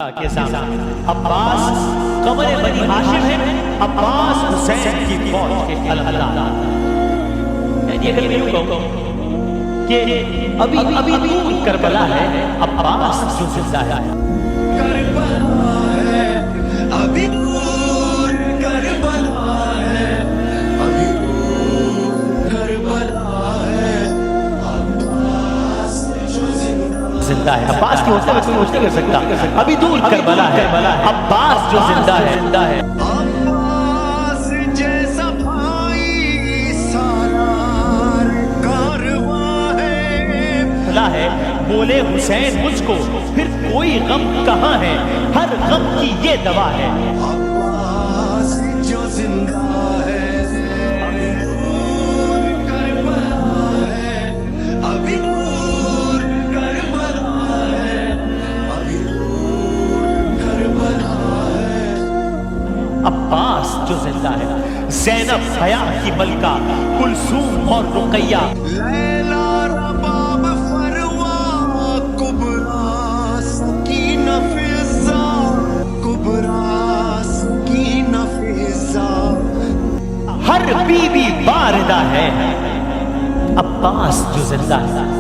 کے سامنے عباس قمر بنی ہاشم ہے، عباس حسین کی فوج کے اللہ یعنی اگر میں یوں کہوں کہ ابھی دور کربلا ہے، عباس جو زندہ ہے کربلا ہے، ابھی دور کربلا ہے، ابھی دور کربلا ہے، عباس جو زندہ ہے۔ عباس کی ہوتے ہوئے کوئی کچھ نہیں کر سکتا، ابھی دور کربلا ہے، عباس جو زندہ ہے۔ عباس جیسا بھائی سالار کارواں ہے بولے حسین مجھ کو پھر کوئی غم کہاں ہے، ہر غم کی یہ دوا ہے۔ عباس جو زندہ ہے، ابھی دور کربلا ہے، ابھی دور کربلا ہے، ابھی دور کربلا ہے۔ عباس جو زندہ ہے، زینب حیا کی ملکہ، کلثوم اور رقیہ، لیلا رباب فروا کبرا سکینہ فضا، کبرا سکینہ فضا، ہر بی بی باردہ ہے، عباس جو زندہ ہے۔